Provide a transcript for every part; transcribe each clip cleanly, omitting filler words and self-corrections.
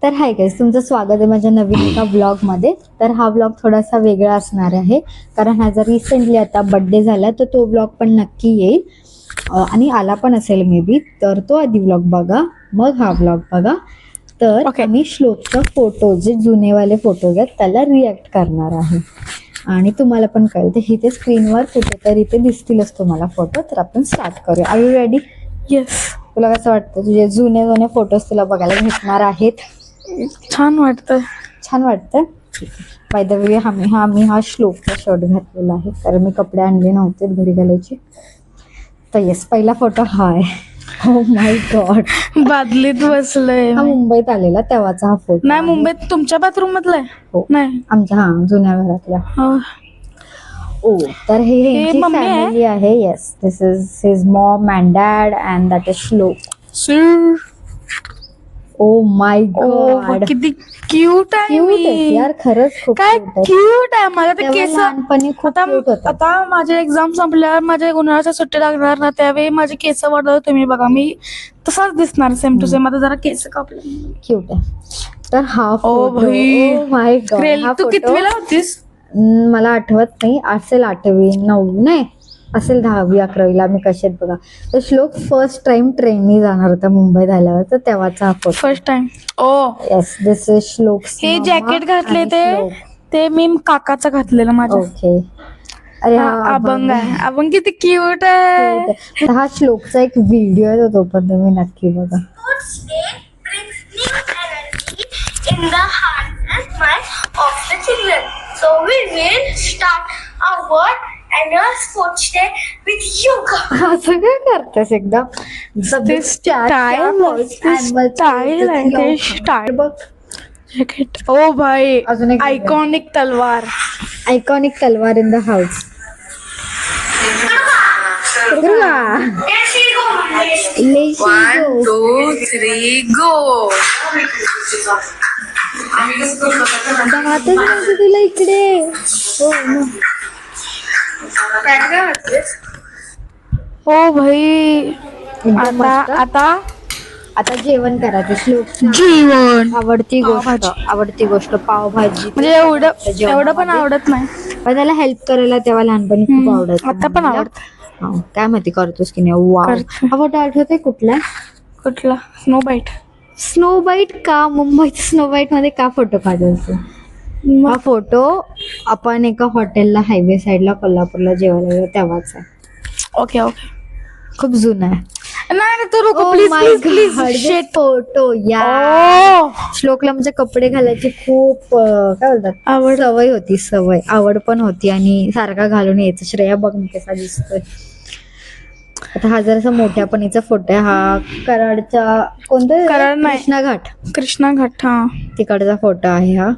तर hi guys, तुमचं स्वागत आहे माझ्या नवीन एका ब्लॉगमध्ये. तर हा ब्लॉग थोडासा वेगळा असणार आहे कारण हा जर रिसेंटली आता बड्डे झाला तर तो ब्लॉग पण नक्की येईल आणि आला पण असेल मे बी. तर तो आधी ब्लॉग बघा मग हा ब्लॉग बघा. तर आम्ही श्लोकचा फोटो जे जुनेवाले फोटोज आहेत त्याला रिॲक्ट करणार आहे आणि तुम्हाला पण कळेल. तर इथे स्क्रीनवर कुठेतरी इथे दिसतीलच तुम्हाला फोटो. तर आपण स्टार्ट करूया. Are you ready? येस. तुला कसं वाटतं तुझे जुने फोटोज तुला बघायला भेटणार आहेत? छान वाटतंय. छान वाटतं. बाय द वे आम्ही हा श्लोकचा शर्ट घातलेला आहे कारण मी कपडे आणले नव्हते घरी घालायचे. तर येस, पहिला फोटो हा आहे. हो माय गॉड, बादलीत बसलंय. हा मुंबईत आलेला तेव्हाचा हा फोटो. नाही, मुंबईत तुमच्या बाथरूम मधलाय? हो, नाही, आमच्या जुन्या घरातल्या. ओ, तर हे फॅमिली आहे. Yes, this is his Maugham and dad and that is श्लोक. ओ माय गॉड, किती क्यूट आहे. क्यूट आहे यार, खरंच खूप काय क्यूट आहे. माझ्या ते केस लहानपणी खूप क्यूट होतं. आता माझे एक्झाम संपल्यावर माझ्या उन्हाळ्याच्या सुट्टी लागणार ना, त्यावेळी माझे केस वाढवले तुम्ही बघा, मी तसाच दिसणार सेम टू सेम. आता जरा केस कापले. क्यूट आहे. तर हा फोटो, ओ माय गॉड, हा तू कितवीला होतीस? मला आठवत नाही, असेल 8वी 9वी, नाही असेल 10वी 11वीला. मी कशात बघा. तर श्लोक फर्स्ट टाइम ट्रेननी जाणार होता मुंबईत आल्यावर, तर तेव्हाचा हा photo. First time. Oh yes, this is Shlok. हे जॅकेट घातले ते मी काकाचं घातलेलं माझ्या. ओके. अरे अभंग आहे. अभंग किती क्यूट आहे. तर हा श्लोकचा एक व्हिडिओ आहे, तो पण तुम्ही नक्की बघा. In the heart and mind of the children. So we will start our annual sports day with yoga. असं काय करतेस एकदम स्टाईल बघ. जॅकेट. ओ भाई, अजून एक आयकॉनिक तलवार. आयकॉनिक तलवार in the house. One, two, three, go. दातच नव्हतं तुला इकडे. हो ओ भाई, आता आता जेवण करायचं. श्लोक जीवन आवडती गोष्ट पावभाजी. म्हणजे एवढं पण आवडत नाही, पण त्याला हेल्प करायला तेव्हा लहानपणी खूप आवडत. आता पण आवडत. काय माहिती करतोस की नाही. वा, हा फोटो आठवतोय कुठला? Snow bite. स्नो बाईट का? मुंबईत स्नो बाईट मध्ये का फोटो काढायचो? हा फोटो आपण एका हॉटेलला हायवे साईडला कोल्हापूरला जेवायला गेलो तेव्हाच आहे. ओके ओके, खूप जुना आहे. नाही तू रुको प्लीज. फोटो या श्लोकला म्हणजे कपडे घालायची खूप काय बोलतात सवय होती. आवड पण होती आणि सारखा घालून यायचं. श्रेया बघ कसा दिसतोय. आता हा जरासा मोठ्यापणीचा फोटो आहे. हा कराडचा कोणतं कृष्णा घाट हा तिकडचा फोटो आहे. हा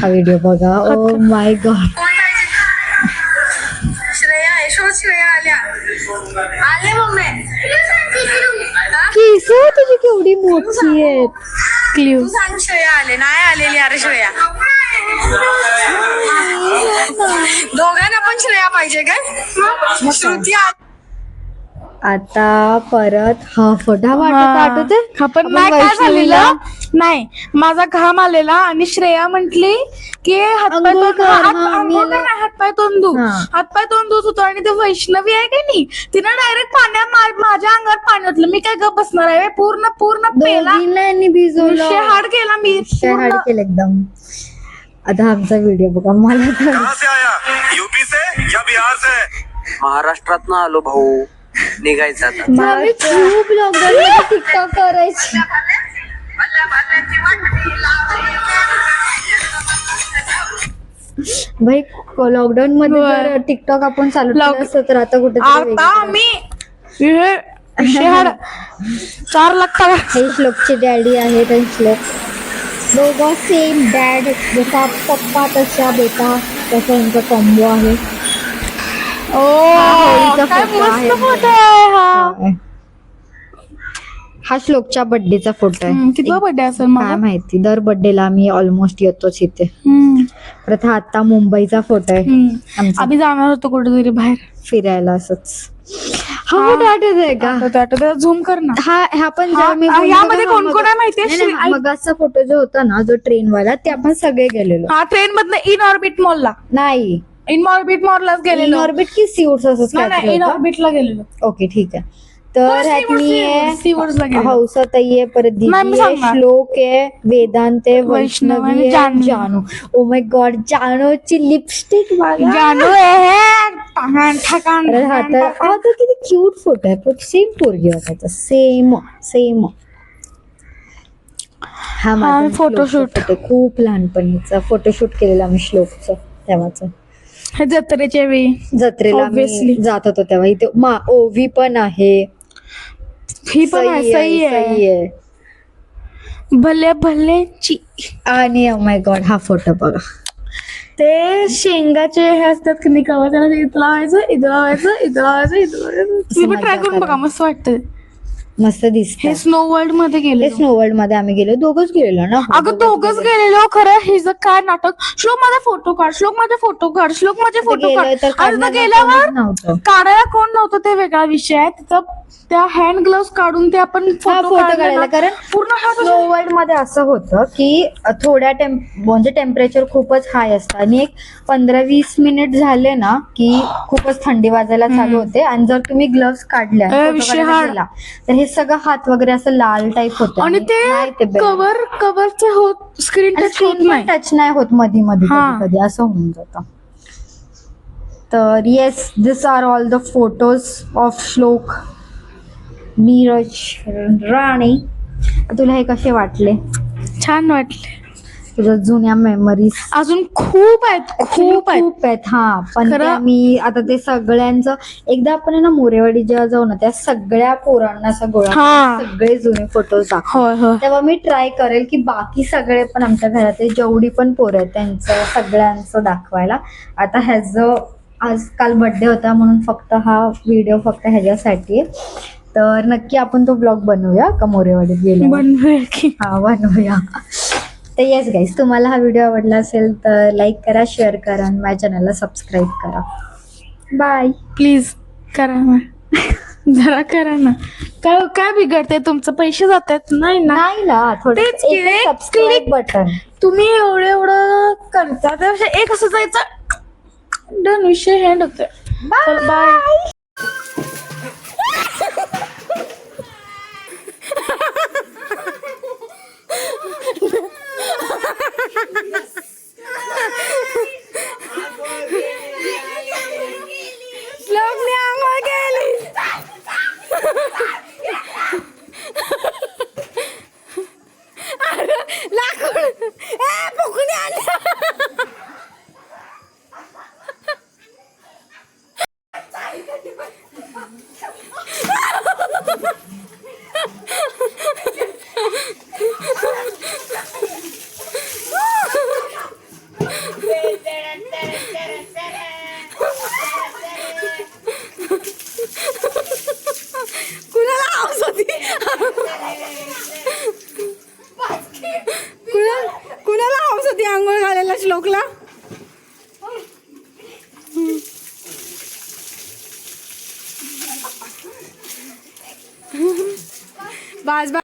व्हिडिओ बघा. ओ माय गॉड, श्रेया आले मम्मी. केस तुझी केवढी मोठी आहेत. क्ल्यू. श्रेया आले. नाही आलेली अरे श्रेया. दोघांना पण श्रेया पाहिजे काय? श्रुती. आता परत हा फोटो आठवते. पण काय झालेलं नाही, माझा घाम आलेला आणि श्रेया म्हंटली की हातपाय तोंड धुत होतो आणि ते वैष्णवी आहे की नाही, तिनं डायरेक्ट माझ्या अंगावर पाणी ओतलं. मी काय गप बसणार आहे? पूर्ण पेला भिजवलं, हाड केला मी केलं एकदम. आता आमचा व्हिडिओ बघा. मला यूपी से या बिहार से? महाराष्ट्रात ना आलो भाऊ, निघायचं आता. खूप लॉकडाऊन टिकटॉक करायची. भाई लॉकडाऊन मध्ये टिकटॉक आपण चालू केलं असतं तर आता कुठे आम्ही 4 लाख. हे श्लोकचे डॅडी आहेत आणि श्लोक दोघं सेम डॅड, जसा पप्पा तसा बेटा, तसा यांचा कॉम्बो आहे. हा श्लोकच्या बर्थडेचा फोटो आहे. किती बर्थडे असेल काय माहिती. दर बर्थडेला आम्ही ऑलमोस्ट येतोच इथे. परत हा आता मुंबईचा फोटो आहे. आम्ही जाणार होतो कुठेतरी बाहेर फिरायला असंच. हा फोटो आठवत आहे का? आठवत झूम कर ना. ह्या पण हा, जेव्हा मी बोलली यामध्ये बघा, कोण कोण आहे माहितीये? नाही, नाही, श्री- मगाचा फोटो जो होता ना जो ट्रेन वाला ते आपण सगळे गेलेलो. हा ट्रेन मधनं इन ऑर्बिट मॉलला, नाही इन ऑर्बिट मॉललाच गेलेलो. ऑर्बिट की सीट्स असंच नाही इन काय ऑर्बिटला गेलेलो. ओके ठीक आहे. तर ह्यात मी आहे, सीवर्ड्सला गेलेलो. हौसाताई आहे, परत नाही, मी दिदी आहे, सांगणार. श्लोक आहे, वेदांत आहे, वैष्णव वैष्णवी आणि आहे, जानू. जानू. ओ माय गॉड, जानूची लिपस्टिक बघा. जानू आहे ठकान ठकान अरे हा तर हा तर किती क्यूट फोटो आहे. सेम पोरगी वाटायचा, सेम सेम. हा माझा photoshoot. फोटो खूप लहानपणीचा फोटोशूट केलेला आम्ही श्लोकचं तेव्हाच. हे जत्रेच्या वेळी जत्रेला Obviously. आम्ही जात होतो तेव्हा. इथे ओवी पण आहे, ही पण आहे, सही आहे. सही आहे. भले भले ची. आणि ओ माय गॉड हा फोटो बघा. ते शेंगाचे हे असतात की नाही कवा, त्याला इथं लावायचं इथं लावायचं इथं लावायचं इथं लावायचं. तुम्ही पण ट्राय करून बघा, मस्त वाटतं. मस्त दिसत. हे स्नो वर्ल्ड मध्ये गेले. हे स्नो वर्ल्ड मध्ये आम्ही गेलो, दोघच गेलेलो ना. अगं दोघच गेलेलो. खरं हिचं काय नाटक. श्लोक माझा फोटो काढ, श्लोक माझे फोटो काढ, श्लोक माझे फोटो काढ. गेलोय तर आणि तिथं काढणारा गेल्यावर कोणीच नव्हतं. काढायला कोण नव्हतं ते वेगळा विषय आहे. तिथं त्या हँड ग्लोव्स काढून ते आपण हा फोटो फोटो काढायला, कारण पूर्ण हात स्नो वर्ल्ड मध्ये असं होतं की थोड्या म्हणजे टेम्परेचर खूपच हाय असतं आणि एक 15-20 मिनिट झाले ना की खूपच थंडी वाजायला चालू होते. आणि जर तुम्ही ग्लव्स काढल्या photo विषय काढायला हा. गेला, तर हे सगळं हात वगैरे असं लाल टाईप होतं. आणि ते कव्हरचे होत स्क्रीन टच होत स्क्रीन नाही. टच नाही होत मध्ये मध्ये, हा. कधी असं होऊन जातं. तर yes, this are all the photos of Shlok, Neeraj, राणी. तुला हे कसे वाटले? छान वाटले. तुझ्या जुन्या मेमरीज अजून खूप आहेत, खूप आहेत. खूप आहेत. हा पण खरं- ते आम्ही आता ते सगळ्यांचं एकदा आपण आहे ना मोरेवाडी जेव्हा जाऊ ना, त्या सगळ्या पोरांना असं गोळा हा. करून सगळे जुने फोटोज दाखव. होय होय. तेव्हा मी ट्राय करेल की बाकी सगळे पण आमच्या घरातले जेवढी पण पोरं आहेत त्यांचं सगळ्यांचं दाखवायला. आता ह्याचं आज काल बर्थडे होता म्हणून फक्त हा व्हिडिओ फक्त ह्याच्यासाठी आहे. तर नक्की आपण तो ब्लॉग बनवूया का मोरेवाडीत गेल्या. बनवूया की. हा बनवूया. तर येस गाईज, तुम्हाला हा व्हिडिओ आवडला असेल तर लाईक करा, शेअर करा आणि माझ्या चॅनलला सबस्क्राईब करा. बाय. प्लीज करा ना. जरा करा ना. काय काय बिघडते तुमचं, पैसे जातात नाही ना. नाही ना, थोडं तेच की, एक सबस्क्राईब बटन. तुम्ही एवढं करता त्यापेक्षा एक असं जायचं, डन, विषय हँड होतोय. बाय. श्लोकने आंघोळ केली. लाकूड फुकून आलं. कुणाला हौस होती, कुणाला हौस होती आंघोळ घालायला श्लोकला. बास.